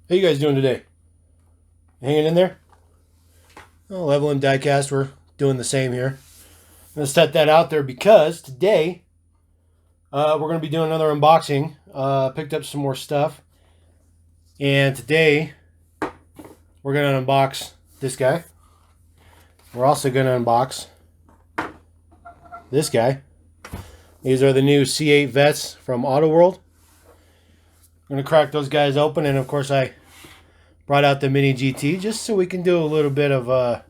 How you guys doing today? Hanging in there? Oh, level and diecast, we're doing the same here. I'm going to set that out there because today we're going to be doing another unboxing. Picked up some more stuff. And today we're going to unbox this guy. We're also going to unbox this guy. These are the new C8 Vettes from Auto World. I'm going to crack those guys open, and of course I brought out the MiniGT just so we can do a little bit of a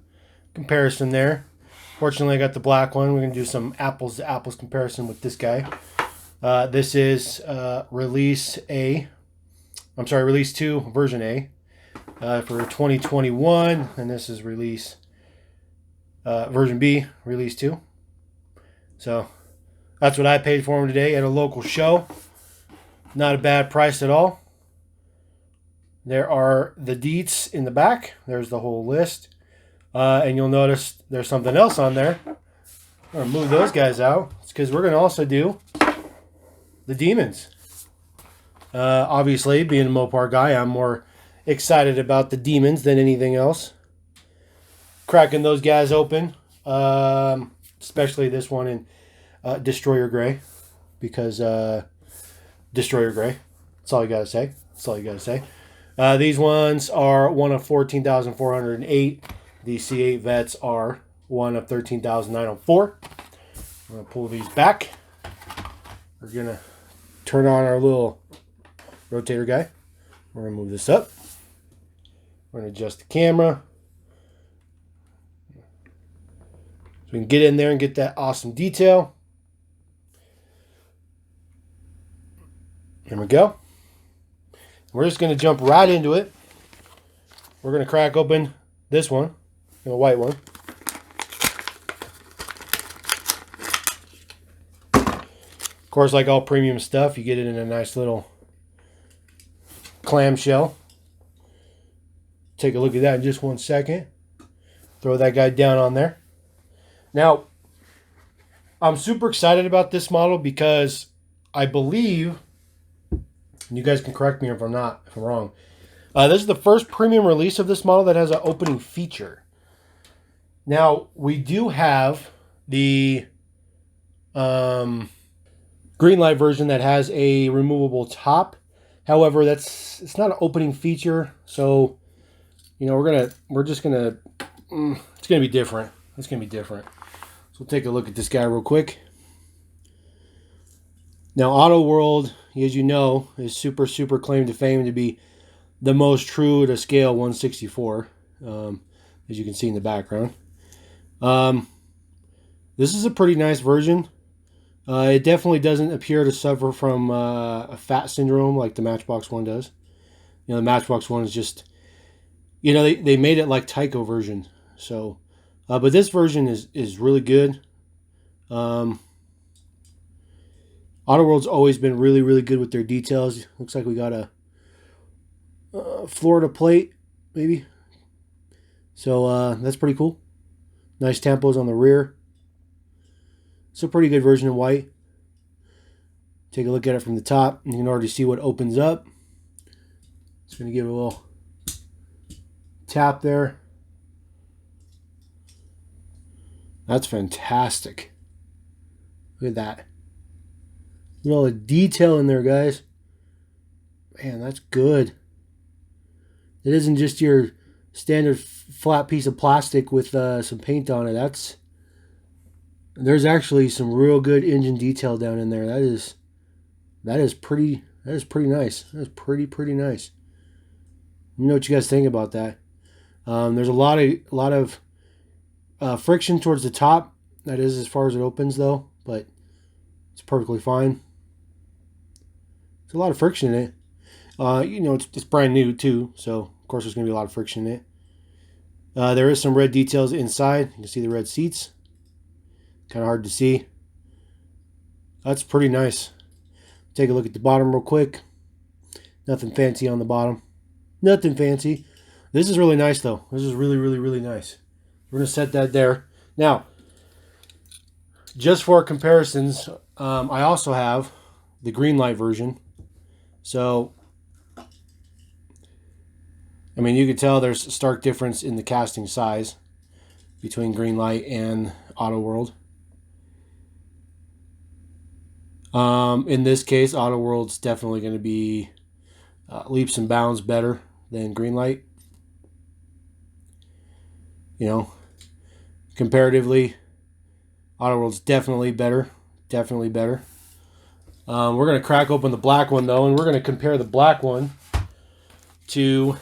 comparison there. Fortunately, I got the black one. We're going to do some apples to apples comparison with this guy. This is release 2, version A, for 2021, and this is release version B, release 2. So that's what I paid for them today at a local show. Not a bad price at all. There are the deets in the back. There's the whole list. And you'll notice there's something else on there. I'm going to move those guys out. It's because we're going to also do the demons. Obviously, being a Mopar guy, I'm more excited about the demons than anything else. Cracking those guys open. Especially this one in Destroyer Gray. Because Destroyer Gray. That's all you got to say. That's all you got to say. These ones are one of 14,408. The C8 Vettes are one of 13,904. I'm going to pull these back. We're going to turn on our little rotator guy. We're going to move this up. We're going to adjust the camera. So we can get in there and get that awesome detail. There we go. We're just going to jump right into it. We're going to crack open this one, the white one. Of course, like all premium stuff, you get it in a nice little clamshell. Take a look at that in just 1 second. Throw that guy down on there. Now, I'm super excited about this model because I believe, and you guys can correct me if I'm wrong. This is the first premium release of this model that has an opening feature. Now, we do have the Greenlight version that has a removable top. However, it's not an opening feature, so you know it's gonna be different. It's gonna be different. So we'll take a look at this guy real quick. Now, Auto World, as you know, is super claimed to fame to be the most true to scale 1/64, as you can see in the background. This is a pretty nice version. It definitely doesn't appear to suffer from a fat syndrome like the Matchbox one does. You know, the Matchbox one is just, you know, they made it like Tyco version. So, but this version is really good. Auto World's always been really good with their details. Looks like we got a Florida plate, maybe. So that's pretty cool. Nice tampos on the rear. It's a pretty good version in white. Take a look at it from the top. You can already see what opens up. It's going to give it a little tap there. That's fantastic. Look at that. Look at all the detail in there, guys. Man, that's good. It isn't just your standard flat piece of plastic with some paint on it. There's actually some real good engine detail down in there. That is pretty nice. That is pretty nice. Let me know what you guys think about that. There's a lot of friction towards the top. That is as far as it opens though, but it's perfectly fine. There's a lot of friction in it. You know, it's brand new too, so of course there's going to be a lot of friction in it. There is some red details inside. You can see the red seats. Kind of hard to see. That's pretty nice. Take a look at the bottom real quick. Nothing fancy on the bottom. Nothing fancy. This is really nice though. This is really nice. We're going to set that there. Now, just for comparisons, I also have the Greenlight version. So I mean, you could tell there's a stark difference in the casting size between Greenlight and Auto World. In this case, Auto World's definitely going to be leaps and bounds better than Greenlight. You know, comparatively, Auto World's definitely better. Definitely better. We're going to crack open the black one, though, and we're going to compare the black one to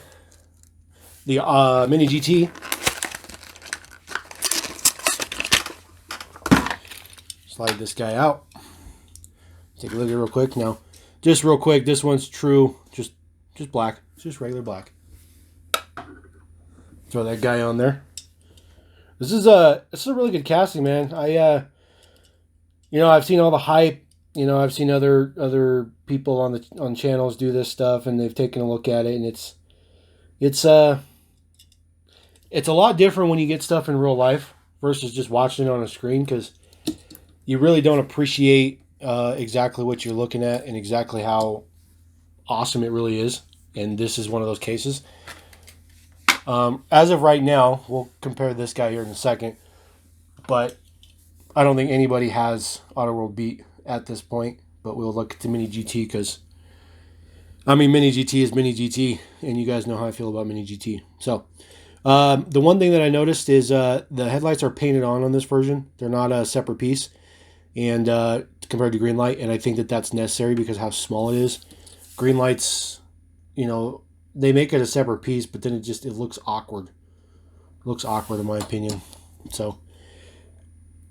the MiniGT. Slide this guy out. Take a look at it real quick. Now, just real quick, this one's true, just black. It's just regular black. Throw that guy on there. This is a really good casting, man. You know, I've seen all the hype. You know, I've seen other people on channels do this stuff, and they've taken a look at it, and it's a lot different when you get stuff in real life versus just watching it on a screen, because you really don't appreciate exactly what you're looking at and exactly how awesome it really is. And this is one of those cases. As of right now, we'll compare this guy here in a second, but I don't think anybody has Auto World beat at this point. But we'll look at the MiniGT, because I mean, MiniGT is MiniGT, and you guys know how I feel about MiniGT. So the one thing that I noticed is the headlights are painted on this version. They're not a separate piece, and compared to Greenlight, and I think that that's necessary because how small it is. Greenlight's, you know, they make it a separate piece, but then it looks awkward. It looks awkward in my opinion. So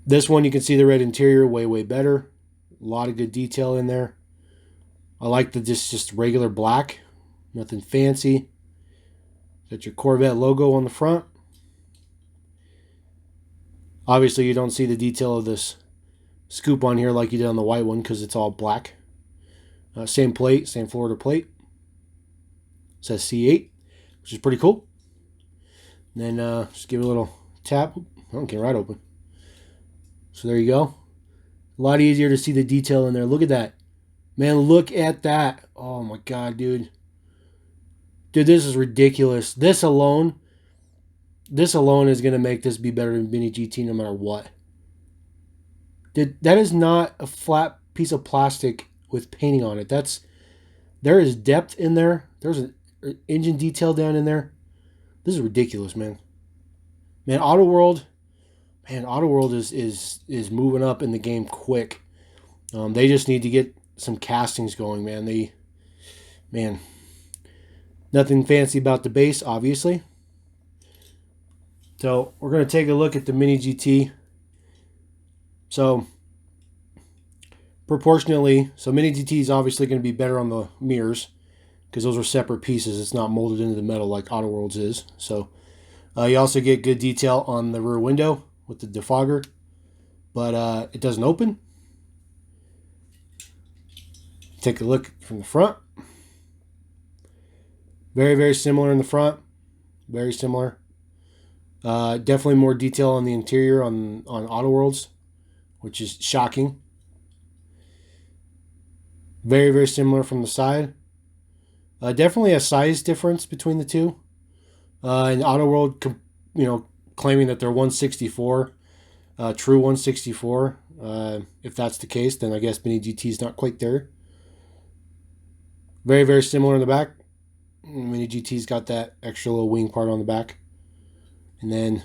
this one, you can see the red interior way better. A lot of good detail in there. I like the just regular black, nothing fancy. Got your Corvette logo on the front. Obviously, you don't see the detail of this scoop on here like you did on the white one, because it's all black. Same plate, same Florida plate. It says C8, which is pretty cool. And then just give it a little tap. Oh, it came right open. So there you go. A lot easier to see the detail in there. Look at that. Man, look at that. Oh my God, dude. Dude, this is ridiculous. This alone is going to make this be better than MiniGT no matter what. Dude, that is not a flat piece of plastic with painting on it. There is depth in there. There's an engine detail down in there. This is ridiculous, man. Man, Auto World is moving up in the game quick. They just need to get some castings going, man. Nothing fancy about the base, obviously. So we're going to take a look at the MiniGT. So proportionally, MiniGT is obviously going to be better on the mirrors, because those are separate pieces. It's not molded into the metal like Auto World's is. So you also get good detail on the rear window with the defogger, but it doesn't open. Take a look from the front. Very similar in the front. Very similar. Definitely more detail on the interior on Auto World's, which is shocking. Very similar from the side. Definitely a size difference between the two. And Auto World, you know, claiming that they're 164, true 164. If that's the case, then I guess MiniGT is not quite there. Very similar in the back. MiniGT's got that extra little wing part on the back. And then,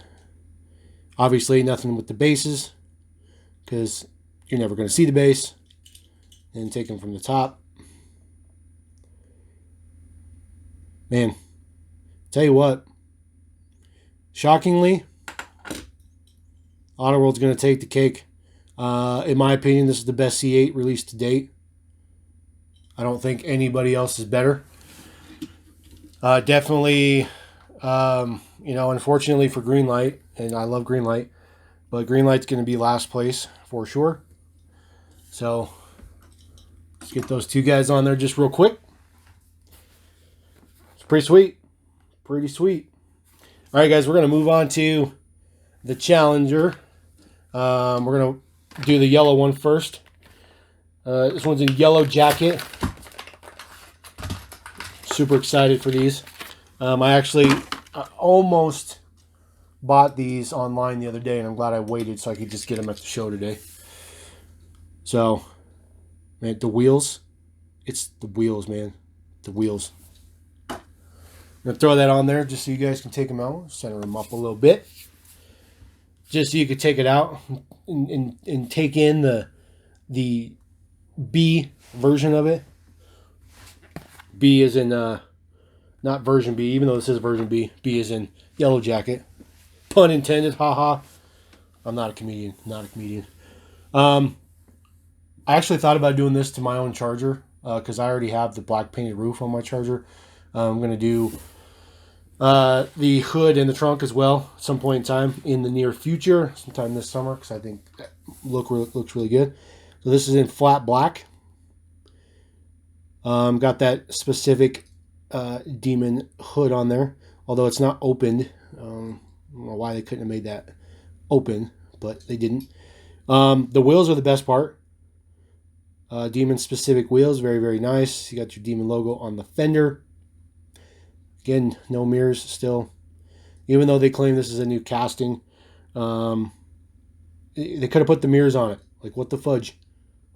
obviously, nothing with the bases, because you're never going to see the base. And take them from the top. Man, tell you what, shockingly, Auto World's going to take the cake. In my opinion, this is the best C8 released to date. I don't think anybody else is better. Definitely, you know, unfortunately for Greenlight, and I love Greenlight, but Greenlight's going to be last place for sure. So let's get those two guys on there just real quick. It's pretty sweet. Pretty sweet. All right, guys, we're going to move on to the Challenger. We're going to do the yellow one first. This one's in yellow jacket. Super excited for these. I actually almost bought these online the other day, and I'm glad I waited so I could just get them at the show today. So, man, the wheels. It's the wheels, man. The wheels. I'm going to throw that on there just so you guys can take them out. Center them up a little bit. Just so you could take it out and take in the B version of it. B is in, not version B, even though this is version B. B is in Yellow Jacket. Pun intended, haha. I'm not a comedian. Not a comedian. I actually thought about doing this to my own Charger because I already have the black painted roof on my Charger. I'm going to do the hood and the trunk as well at some point in time in the near future, sometime this summer, because I think that looks really good. So this is in flat black. Got that specific Demon hood on there, although it's not opened. I don't know why they couldn't have made that open, but they didn't. The wheels are the best part. Demon specific wheels, very, very nice. You got your Demon logo on the fender. Again, no mirrors still. Even though they claim this is a new casting, they could have put the mirrors on it. Like, what the fudge?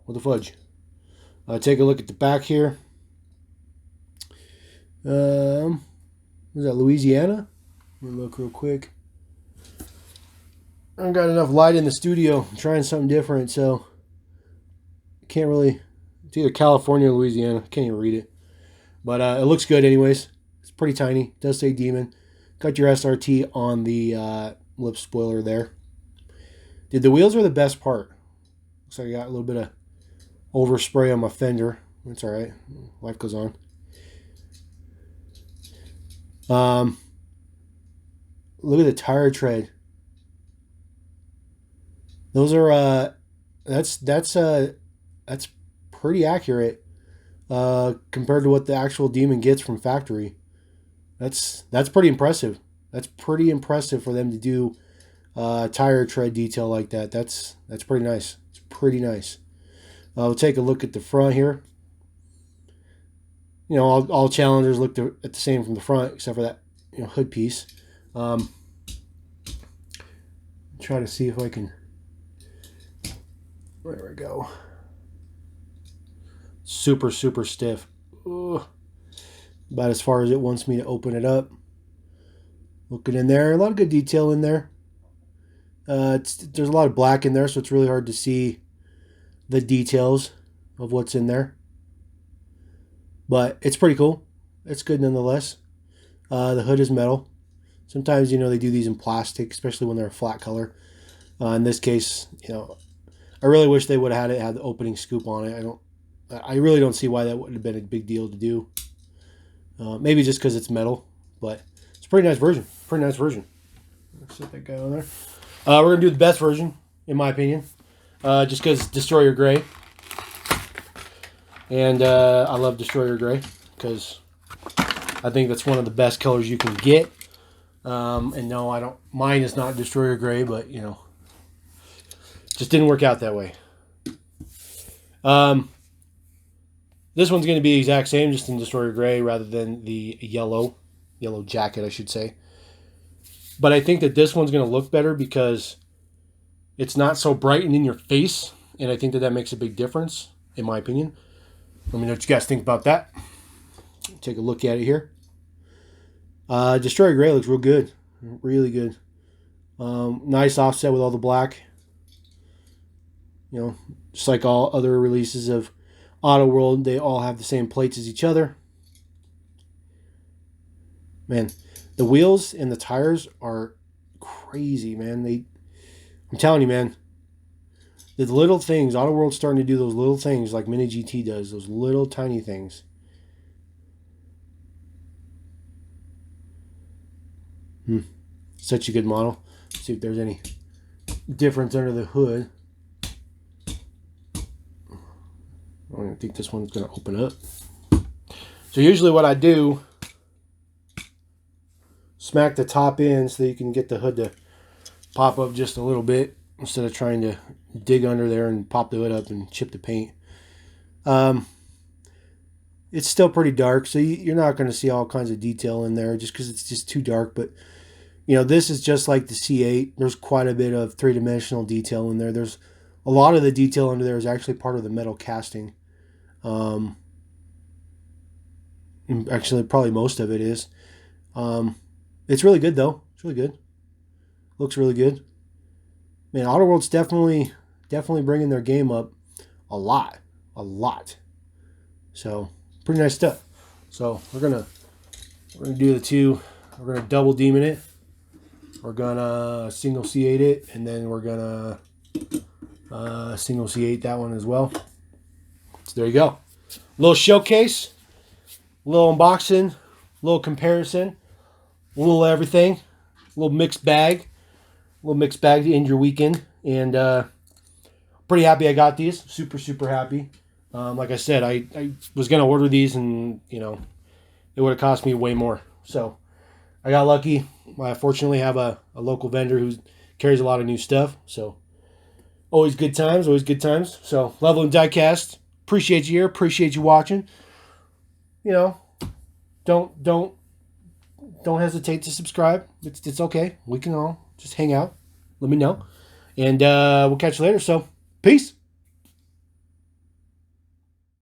What the fudge? Take a look at the back here. Was that Louisiana? Let me look real quick. I haven't got enough light in the studio. I'm trying something different, so I can't really. It's either California or Louisiana. I can't even read it. But it looks good anyways. It's pretty tiny. It does say Demon. Got your SRT on the lip spoiler there. Dude, the wheels are the best part. Looks like I got a little bit of overspray on my fender. That's alright. Life goes on. Look at the tire tread. Those are that's pretty accurate compared to what the actual Demon gets from factory. That's pretty impressive. That's pretty impressive for them to do tire tread detail like that. That's pretty nice. It's pretty nice. We'll take a look at the front here. You know, all Challengers look at the same from the front, except for that hood piece. Try to see if I can. There we go. Super, super stiff. Ugh. About as far as it wants me to open it up. Looking in there, a lot of good detail in there. There's a lot of black in there, so it's really hard to see the details of what's in there. But it's pretty cool. It's good nonetheless. The hood is metal. Sometimes, they do these in plastic, especially when they're a flat color. In this case, I really wish they would have had the opening scoop on it. I really don't see why that would have been a big deal to do. Maybe just because it's metal, but it's a pretty nice version. Pretty nice version. Let's set that guy on there. We're going to do the best version, in my opinion, just because Destroyer Gray. And I love Destroyer Gray because I think that's one of the best colors you can get. And no, I don't. Mine is not Destroyer Gray, but just didn't work out that way. This one's going to be the exact same, just in Destroyer Gray rather than the yellow jacket, I should say. But I think that this one's going to look better because it's not so bright and in your face, and I think that makes a big difference, in my opinion. Let me know what you guys think about that. Take a look at it here. Destroyer Gray looks real good. Really good. Nice offset with all the black. Just like all other releases of Auto World, they all have the same plates as each other. Man, the wheels and the tires are crazy, man. I'm telling you, man. The little things, Auto World's starting to do those little things like MiniGT does, those little tiny things. Such a good model. Let's see if there's any difference under the hood. I don't even think this one's going to open up. So usually what I do, smack the top in so that you can get the hood to pop up just a little bit instead of trying to dig under there and pop the hood up and chip the paint. it's still pretty dark, so you're not going to see all kinds of detail in there just because it's just too dark. But you know, this is just like the C8. There's quite a bit of three-dimensional detail in there. There's a lot of the detail under there is actually part of the metal casting. Actually, probably most of it is. It's really good though. It's really good. Looks really good. Man, AutoWorld's definitely bringing their game up a lot. So pretty nice stuff. So we're gonna do the two. We're gonna double demon it. We're gonna single C8 it, and then we're gonna single C8 that one as well. So there you go. Little showcase, little unboxing, little comparison, a little everything, a little mixed bag to end your weekend. And pretty happy I got these. Super happy. Like I said, I was gonna order these, and you know, it would have cost me way more. So I got lucky. I fortunately have a local vendor who carries a lot of new stuff. So always good times. So Level and Diecast, appreciate you here. Appreciate you watching. You know, don't hesitate to subscribe. It's okay. We can all just hang out. Let me know. And we'll catch you later. So peace.